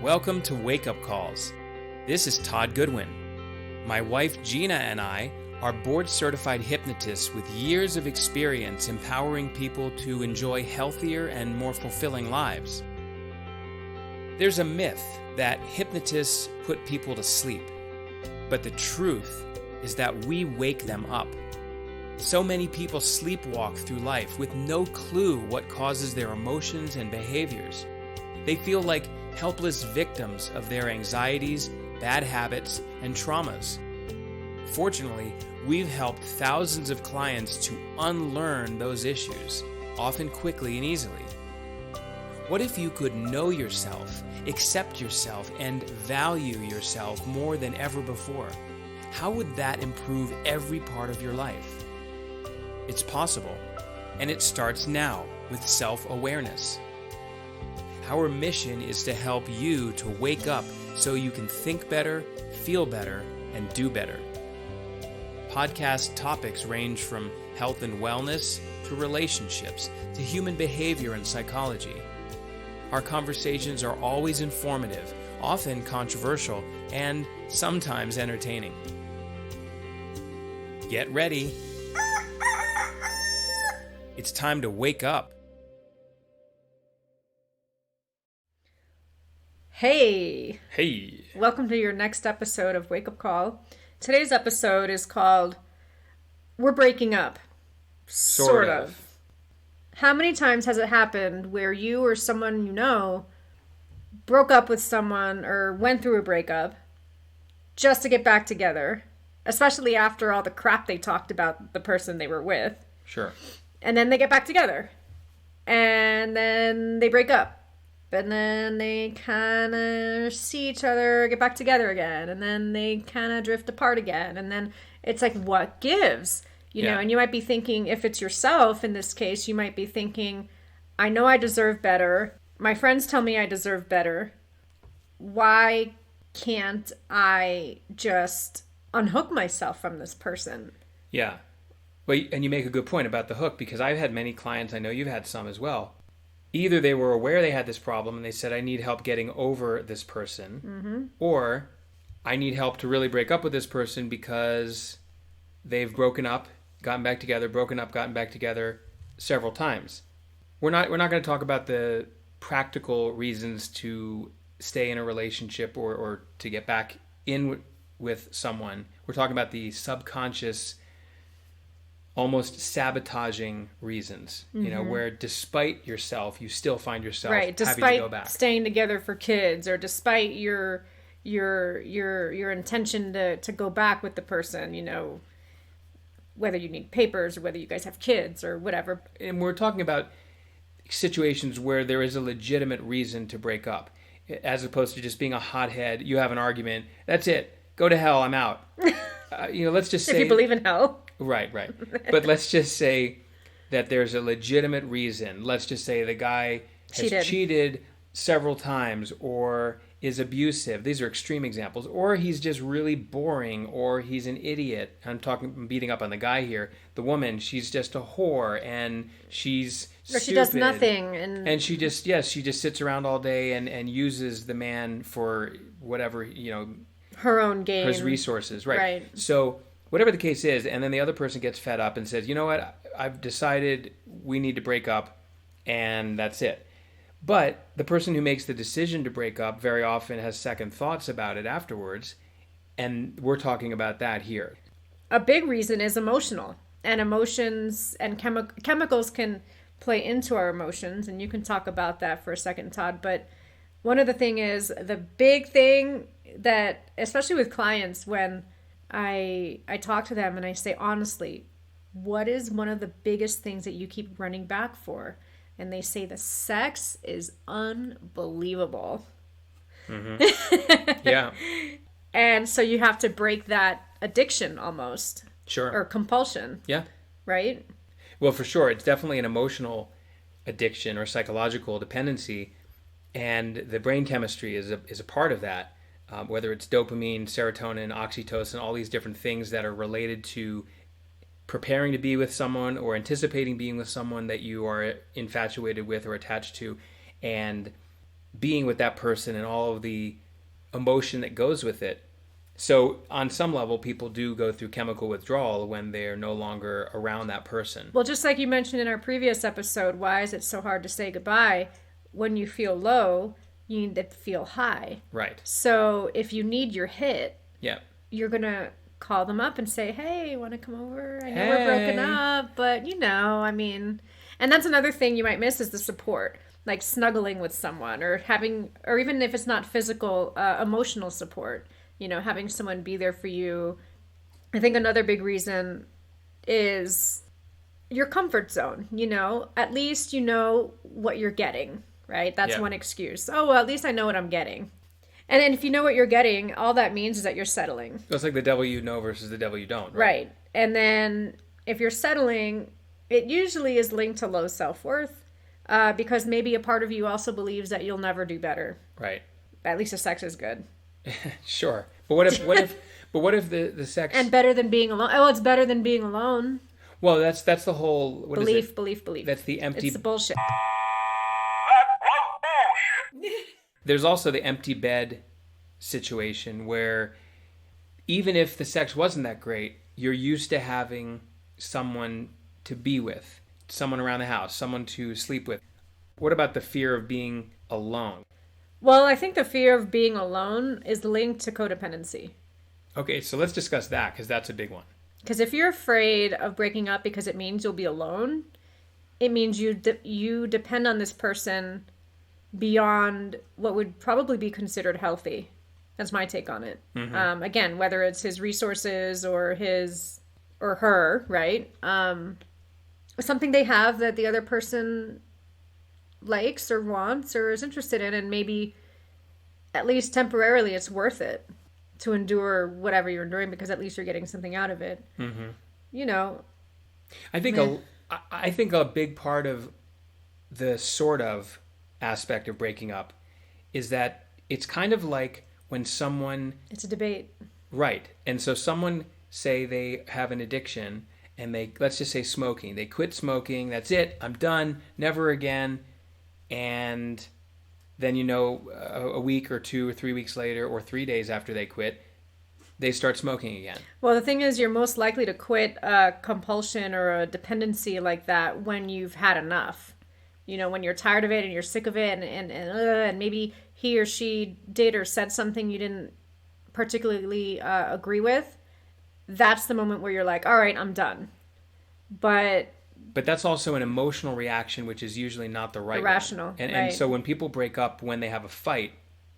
Welcome to Wake Up Calls. This is Todd Goodwin. My wife Gina and I are board-certified hypnotists with years of experience empowering people to enjoy healthier and more fulfilling lives. There's a myth that hypnotists put people to sleep, but the truth is that we wake them up. So many people sleepwalk through life with no clue what causes their emotions and behaviors. They feel like helpless victims of their anxieties, bad habits, and traumas. Fortunately, we've helped thousands of clients to unlearn those issues, often quickly and easily. What if you could know yourself, accept yourself, and value yourself more than ever before? How would that improve every part of your life? It's possible, and it starts now with self-awareness. Our mission is to help you to wake up so you can think better, feel better, and do better. Podcast topics range from health and wellness to relationships to human behavior and psychology. Our conversations are always informative, often controversial, and sometimes entertaining. Get ready. It's time to wake up. Hey! Hey! Welcome to your next episode of Wake Up Call. Today's episode is called We're Breaking Up. Sort of. How many times has it happened where you or someone you know broke up with someone or went through a breakup just to get back together, especially after all the crap they talked about the person they were with? Sure. And then they get back together. And then they break up. And then they kind of see each other, get back together again. And then they kind of drift apart again. And then it's like, what gives? You know, and you might be thinking, if it's yourself in this case, you might be thinking, I know I deserve better. My friends tell me I deserve better. Why can't I just unhook myself from this person? Yeah. Well, and you make a good point about the hook, because I've had many clients, I know you've had some as well. Either they were aware they had this problem and they said, I need help getting over this person, or I need help to really break up with this person because they've broken up, gotten back together, broken up, gotten back together several times. We're not going to talk about the practical reasons to stay in a relationship or to get back in with someone. We're talking about the subconscious, almost sabotaging reasons, you know, where despite yourself, you still find yourself having to go back. Despite staying together for kids, or despite your intention to go back with the person, you know, whether you need papers or whether you guys have kids or whatever. And we're talking about situations where there is a legitimate reason to break up, as opposed to just being a hothead. You have an argument, that's it, go to hell, I'm out. You know, let's just say, if you believe in hell. Right. But let's just say that there's a legitimate reason. Let's just say the guy has cheated several times or is abusive. These are extreme examples. Or he's just really boring, or he's an idiot. I'm beating up on the guy here. The woman, she's just a whore, and she's stupid. She does nothing. And she just sits around all day and uses the man for whatever, you know, her own gain. His resources, right. So whatever the case is, and then the other person gets fed up and says, you know what, I've decided we need to break up, and that's it. But the person who makes the decision to break up very often has second thoughts about it afterwards, and we're talking about that here. A big reason is emotional, and emotions and chemicals can play into our emotions, and you can talk about that for a second, Todd. But one of the thing is, the big thing that, especially with clients, when I talk to them and I say, honestly, what is one of the biggest things that you keep running back for? And they say the sex is unbelievable. Yeah. And so you have to break that addiction almost. Sure. Or compulsion. Yeah. Right? Well, for sure. It's definitely an emotional addiction or psychological dependency. And the brain chemistry is a part of that. Whether it's dopamine, serotonin, oxytocin, all these different things that are related to preparing to be with someone or anticipating being with someone that you are infatuated with or attached to. And being with that person and all of the emotion that goes with it. So on some level, people do go through chemical withdrawal when they're no longer around that person. Well, just like you mentioned in our previous episode, why is it so hard to say goodbye? When you feel low, you need to feel high. Right. So if you need your hit, Yeah. you're going to call them up and say, hey, want to come over? I know we're broken up, but and that's another thing you might miss is the support, like snuggling with someone or even if it's not physical, emotional support, having someone be there for you. I think another big reason is your comfort zone, at least you know what you're getting, right? That's one excuse. Oh, well, at least I know what I'm getting. And then if you know what you're getting, all that means is that you're settling. It's like the devil you know versus the devil you don't. Right. And then if you're settling, it usually is linked to low self-worth because maybe a part of you also believes that you'll never do better. Right. At least the sex is good. Sure. But what if the sex... And better than being alone. Oh, it's better than being alone. Well, that's the whole... Belief. That's the empty... It's the bullshit. There's also the empty bed situation where even if the sex wasn't that great, you're used to having someone to be with, someone around the house, someone to sleep with. What about the fear of being alone? Well, I think the fear of being alone is linked to codependency. Okay, so let's discuss that because that's a big one. Because if you're afraid of breaking up because it means you'll be alone, it means you depend on this person beyond what would probably be considered healthy. That's my take on it. Mm-hmm. Again, whether it's his resources or his or her, right? Something they have that the other person likes or wants or is interested in, and maybe at least temporarily it's worth it to endure whatever you're enduring because at least you're getting something out of it. Mm-hmm. I think a big part of the sort of aspect of breaking up is that it's kind of like when someone... It's a debate. Right. And so someone, say they have an addiction and let's just say smoking. They quit smoking. That's it. I'm done. Never again. And then, a week or 2 or 3 weeks later or 3 days after they quit, they start smoking again. Well, the thing is, you're most likely to quit a compulsion or a dependency like that when you've had enough. When you're tired of it and you're sick of it and maybe he or she did or said something you didn't particularly agree with, that's the moment where you're like, all right, I'm done. But that's also an emotional reaction, which is usually not the right irrational, one. And, right. And so when people break up when they have a fight,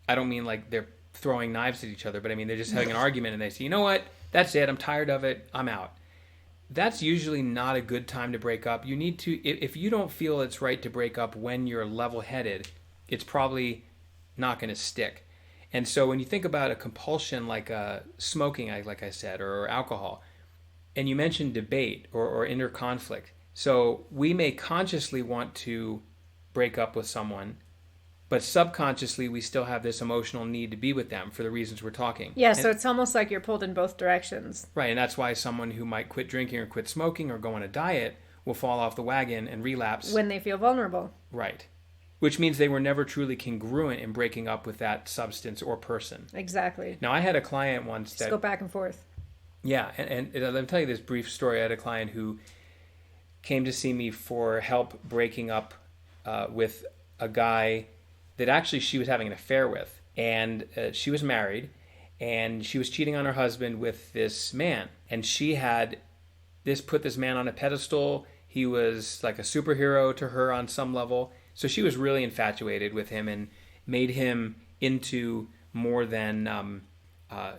I don't mean like they're throwing knives at each other, but I mean they're just having an argument and they say, you know what, that's it, I'm tired of it, I'm out. That's usually not a good time to break up. You need to, if you don't feel it's right to break up when you're level-headed, it's probably not going to stick. And so when you think about a compulsion like smoking, like I said, or alcohol, and you mentioned debate or inner conflict, so we may consciously want to break up with someone, but subconsciously we still have this emotional need to be with them for the reasons we're talking. Yeah, so it's almost like you're pulled in both directions. Right, and that's why someone who might quit drinking or quit smoking or go on a diet will fall off the wagon and relapse. When they feel vulnerable. Right. Which means they were never truly congruent in breaking up with that substance or person. Exactly. Now, I had a client once Just go back and forth. Yeah, and let me tell you this brief story. I had a client who came to see me for help breaking up with a guy that actually she was having an affair with. And she was married, and she was cheating on her husband with this man. And she had put this man on a pedestal. He was like a superhero to her on some level. So she was really infatuated with him and made him into more than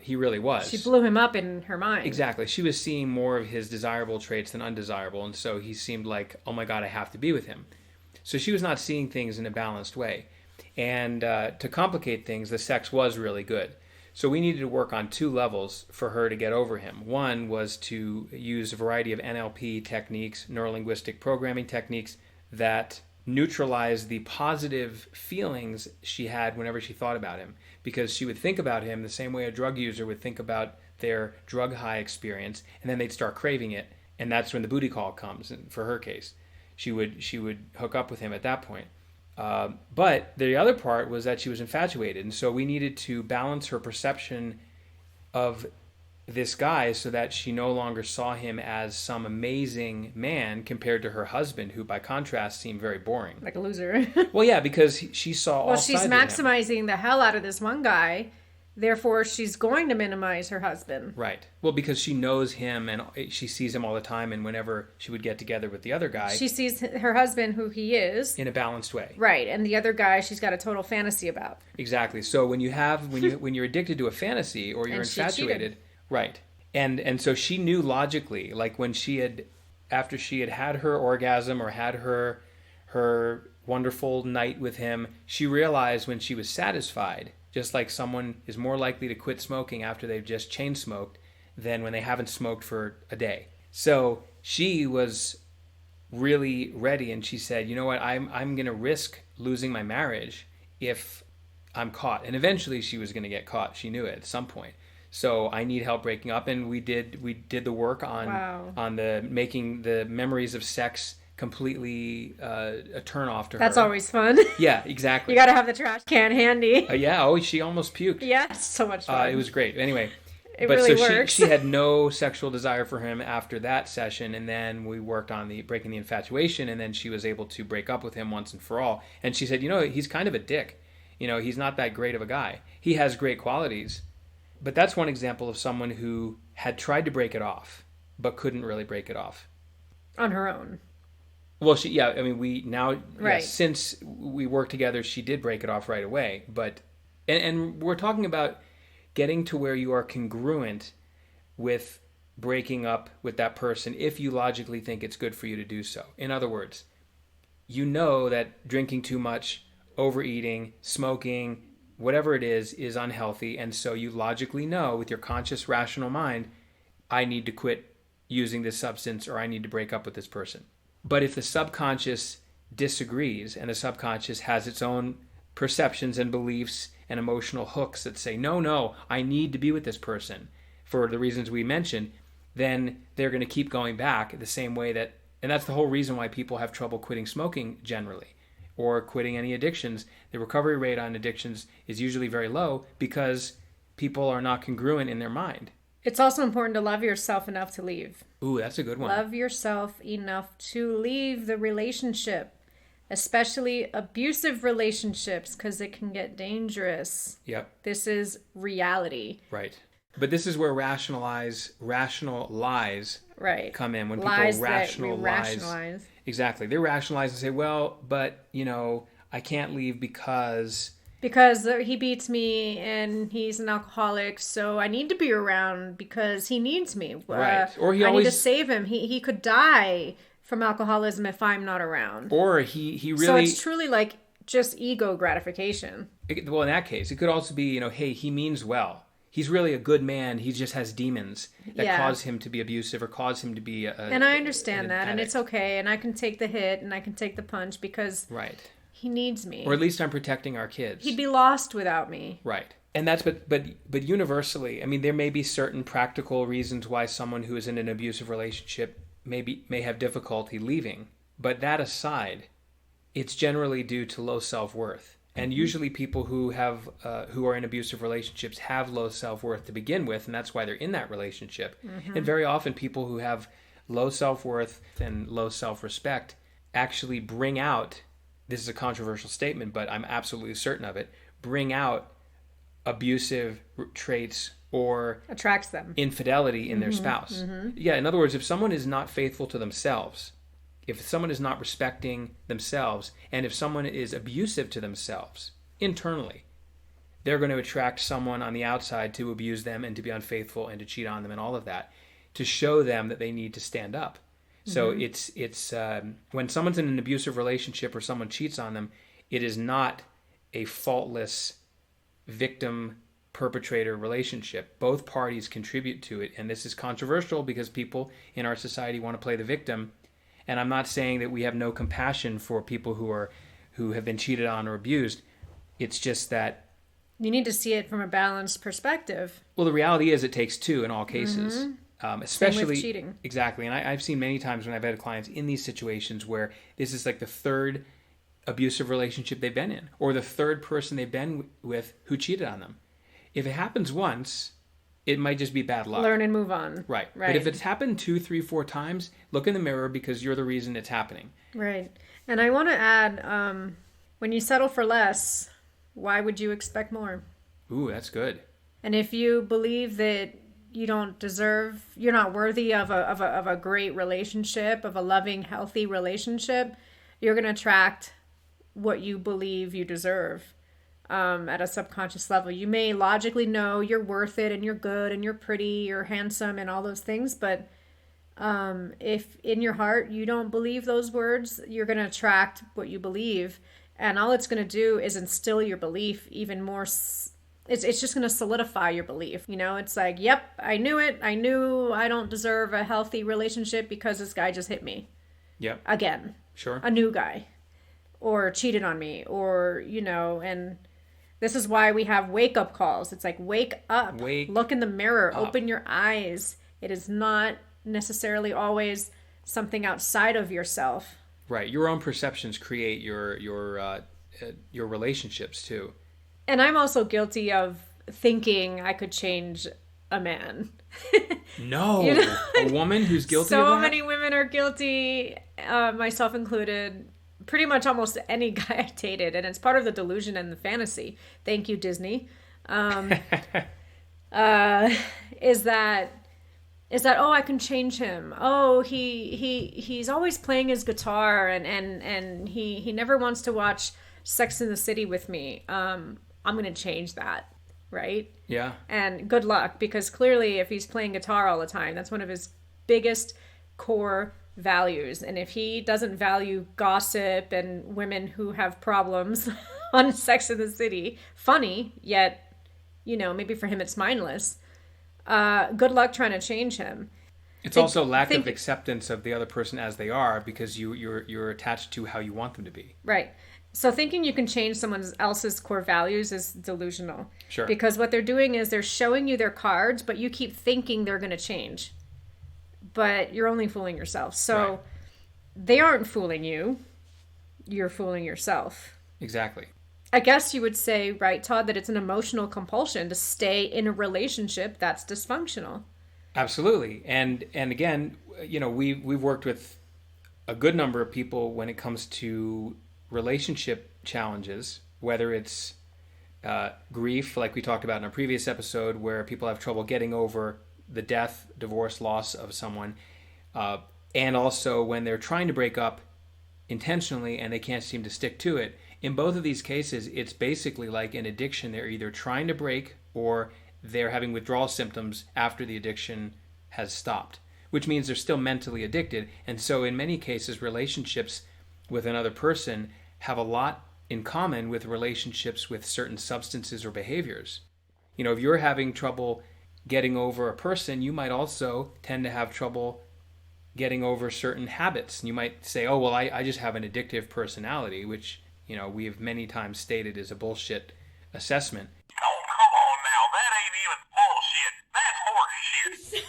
he really was. She blew him up in her mind. Exactly. She was seeing more of his desirable traits than undesirable. And so he seemed like, oh my God, I have to be with him. So she was not seeing things in a balanced way. And to complicate things, the sex was really good. So we needed to work on 2 levels for her to get over him. One was to use a variety of NLP techniques, neuro-linguistic programming techniques, that neutralize the positive feelings she had whenever she thought about him. Because she would think about him the same way a drug user would think about their drug high experience, and then they'd start craving it. And that's when the booty call comes, for her case. She would hook up with him at that point. But the other part was that she was infatuated. And so we needed to balance her perception of this guy so that she no longer saw him as some amazing man compared to her husband, who by contrast seemed very boring. Like a loser. Well, yeah, because she saw all sides she's of him. maximizing the hell out of this one guy. Therefore, she's going to minimize her husband. Right. Well, because she knows him and she sees him all the time, and whenever she would get together with the other guy, she sees her husband, who he is, in a balanced way. Right, and the other guy, she's got a total fantasy about. Exactly. So when you're addicted to a fantasy or you're infatuated, right? And so she knew logically, like when after she had her orgasm or had her wonderful night with him, she realized when she was satisfied. Just like someone is more likely to quit smoking after they've just chain smoked than when they haven't smoked for a day. So she was really ready, and she said, you know what, I'm going to risk losing my marriage if I'm caught. And eventually she was going to get caught. She knew it at some point. So I need help breaking up. And we did the work on the making the memories of sex completely a turn off to her. That's always fun. Yeah, exactly. You got to have the trash can handy. She almost puked. Yeah, it's so much fun. It was great. Anyway, it really works. She had no sexual desire for him after that session, and then we worked on breaking the infatuation, and then she was able to break up with him once and for all. And she said, he's kind of a dick. He's not that great of a guy. He has great qualities, but that's one example of someone who had tried to break it off, but couldn't really break it off on her own. Well, since we worked together, she did break it off right away. But, and we're talking about getting to where you are congruent with breaking up with that person if you logically think it's good for you to do so. In other words, you know that drinking too much, overeating, smoking, whatever it is unhealthy. And so you logically know with your conscious, rational mind, I need to quit using this substance or I need to break up with this person. But if the subconscious disagrees and the subconscious has its own perceptions and beliefs and emotional hooks that say, no, I need to be with this person for the reasons we mentioned, then they're going to keep going back the same way and that's the whole reason why people have trouble quitting smoking generally or quitting any addictions. The recovery rate on addictions is usually very low because people are not congruent in their mind. It's also important to love yourself enough to leave. Ooh, that's a good one. Love yourself enough to leave the relationship, especially abusive relationships, because it can get dangerous. Yep. This is reality. Right. But this is where rational lies come in. When lies people rationalize. Exactly. They rationalize and say, well, but, I can't leave because he beats me and he's an alcoholic, so I need to be around because he needs me. Right. Or I need to save him. He could die from alcoholism if I'm not around. Or he really... So it's truly like just ego gratification. Well, in that case, it could also be, hey, he means well. He's really a good man. He just has demons that cause him to be abusive or cause him to be And I understand that, and it's okay, and I can take the hit and I can take the punch because... Right. He needs me. Or at least I'm protecting our kids. He'd be lost without me. Right. And that's, but universally, there may be certain practical reasons why someone who is in an abusive relationship may have difficulty leaving. But that aside, it's generally due to low self-worth. And usually people who are in abusive relationships have low self-worth to begin with, and that's why they're in that relationship. Mm-hmm. And very often people who have low self-worth and low self-respect actually bring out, this is a controversial statement, but I'm absolutely certain of it, bring out abusive traits or attracts them infidelity in their spouse. Mm-hmm. Yeah, in other words, if someone is not faithful to themselves, if someone is not respecting themselves, and if someone is abusive to themselves internally, they're going to attract someone on the outside to abuse them and to be unfaithful and to cheat on them and all of that, to show them that they need to stand up. So it's when someone's in an abusive relationship or someone cheats on them, it is not a faultless victim-perpetrator relationship. Both parties contribute to it, and this is controversial because people in our society want to play the victim. And I'm not saying that we have no compassion for people who have been cheated on or abused. It's just that you need to see it from a balanced perspective. Well, the reality is it takes two in all cases. Mm-hmm. Especially Same with cheating. Exactly. And I've seen many times when I've had clients in these situations where this is like the third abusive relationship they've been in, or the third person they've been with who cheated on them. If it happens once, it might just be bad luck. Learn and move on. Right. But if it's happened 2, 3, 4 times, look in the mirror, because you're the reason it's happening. Right. And I want to add, when you settle for less, why would you expect more? Ooh, that's good. And if you believe that you don't deserve, you're not worthy of a great relationship, of a loving, healthy relationship, you're going to attract what you believe you deserve at a subconscious level. You may logically know you're worth it and you're good and you're pretty, you're handsome and all those things, but if in your heart you don't believe those words, you're going to attract what you believe, and all it's going to do is instill your belief even more. It's just going to solidify your belief. You know, it's like, yep, I knew it. I knew I don't deserve a healthy relationship because this guy just hit me. Yep. Again. Sure. A new guy. Or cheated on me. Or, you know, and this is why we have wake-up calls. It's like, wake up. Look in the mirror. Up. Open your eyes. It is not necessarily always something outside of yourself. Right. Your own perceptions create your relationships too. And I'm also guilty of thinking I could change a man. No. You know? A woman who's guilty of that? So many women are guilty, myself included. Pretty much almost any guy I dated. And it's part of the delusion and the fantasy. Thank you, Disney. Is that, oh, I can change him. Oh, he's always playing his guitar and he never wants to watch Sex in the City with me. I'm going to change that, right? Yeah. And good luck, because clearly if he's playing guitar all the time, that's one of his biggest core values. And if he doesn't value gossip and women who have problems on Sex in the City, funny, yet, you know, maybe for him it's mindless. Good luck trying to change him. It's also lack of acceptance of the other person as they are, because you're attached to how you want them to be. Right. So thinking you can change someone else's core values is delusional. Sure. Because what they're doing is they're showing you their cards, but you keep thinking they're going to change. But you're only fooling yourself. So They aren't fooling you. You're fooling yourself. Exactly. I guess you would say, right, Todd, that it's an emotional compulsion to stay in a relationship that's dysfunctional. Absolutely. And again, you know, we've worked with a good number of people when it comes to relationship challenges, whether it's grief, like we talked about in a previous episode, where people have trouble getting over the death, divorce, loss of someone, and also when they're trying to break up intentionally and they can't seem to stick to it. In both of these cases, it's basically like an addiction. They're either trying to break or they're having withdrawal symptoms after the addiction has stopped, which means they're still mentally addicted. And so in many cases, relationships with another person have a lot in common with relationships with certain substances or behaviors. You know, if you're having trouble getting over a person, you might also tend to have trouble getting over certain habits. And you might say, oh, well, I just have an addictive personality, which, you know, we have many times stated is a bullshit assessment. Oh, come on now. That ain't even bullshit. That's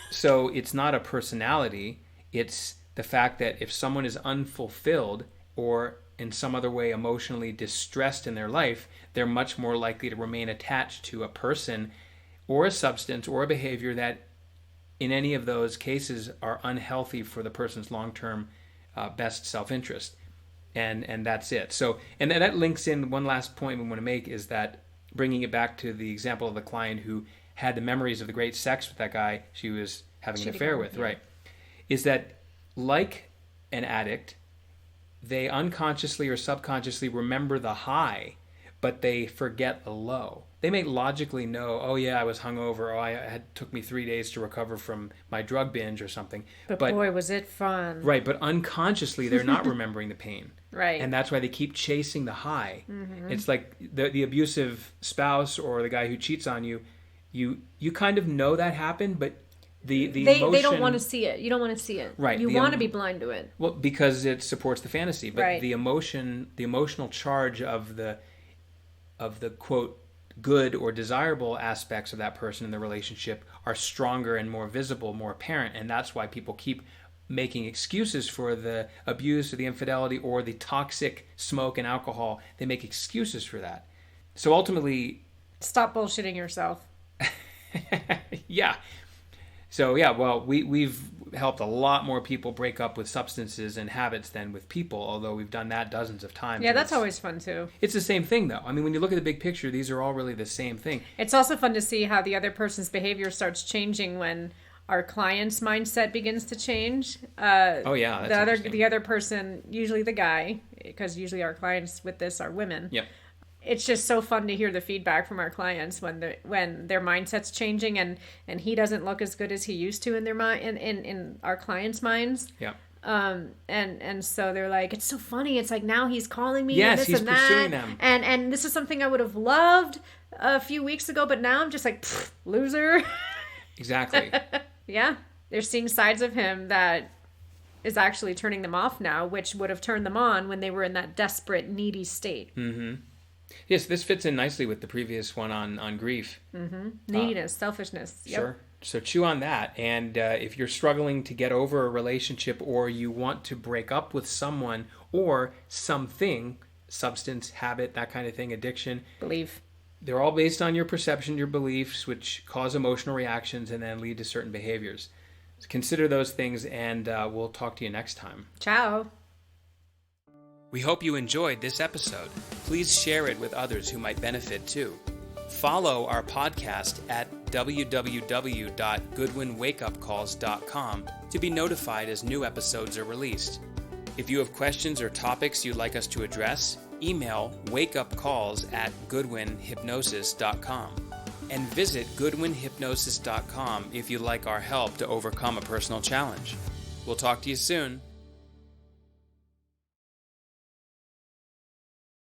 horseshit. So it's not a personality. It's the fact that if someone is unfulfilled or in some other way emotionally distressed in their life, they're much more likely to remain attached to a person or a substance or a behavior that in any of those cases are unhealthy for the person's long-term best self-interest. And that's it. So, and that links in, one last point we want to make is that, bringing it back to the example of the client who had the memories of the great sex with that guy she was having an affair with, right? Is that, like an addict, they unconsciously or subconsciously remember the high, but they forget the low. They may logically know, oh yeah, I was hungover, oh it took me 3 days to recover from my drug binge or something. But boy, was it fun. Right, but unconsciously they're not remembering the pain. Right. And that's why they keep chasing the high. Mm-hmm. It's like the abusive spouse or the guy who cheats on you, you kind of know that happened, but the emotion... They don't want to see it. You don't want to see it. Right. You want to be blind to it. Well, because it supports the fantasy. But right. the emotional charge of the quote, good or desirable aspects of that person in the relationship are stronger and more visible, more apparent. And that's why people keep making excuses for the abuse or the infidelity or the toxic smoke and alcohol. They make excuses for that. So ultimately, Stop bullshitting yourself. yeah. So yeah, well, we've helped a lot more people break up with substances and habits than with people, although we've done that dozens of times. Yeah, that's always fun too. It's the same thing, though. I mean, when you look at the big picture, these are all really the same thing. It's also fun to see how the other person's behavior starts changing when our client's mindset begins to change. Oh yeah, that's the other person, usually the guy, because usually our clients with this are women. Yep. It's just so fun to hear the feedback from our clients when their mindset's changing and he doesn't look as good as he used to in their mind in our clients' minds. Yeah. And so they're like, it's so funny. It's like now he's calling me. Yes, and this he's and that. pursuing them. And this is something I would have loved a few weeks ago, but now I'm just like, loser. Exactly. Yeah. They're seeing sides of him that is actually turning them off now, which would have turned them on when they were in that desperate, needy state. Mm-hmm. Yes, this fits in nicely with the previous one on grief. Mm-hmm. Neediness, selfishness. Yep. Sure. So chew on that. And if you're struggling to get over a relationship or you want to break up with someone or something, substance, habit, that kind of thing, addiction. Belief. They're all based on your perception, your beliefs, which cause emotional reactions and then lead to certain behaviors. So consider those things, and we'll talk to you next time. Ciao. We hope you enjoyed this episode. Please share it with others who might benefit too. Follow our podcast at www.goodwinwakeupcalls.com to be notified as new episodes are released. If you have questions or topics you'd like us to address, email wakeupcalls@goodwinhypnosis.com and visit goodwinhypnosis.com if you'd like our help to overcome a personal challenge. We'll talk to you soon.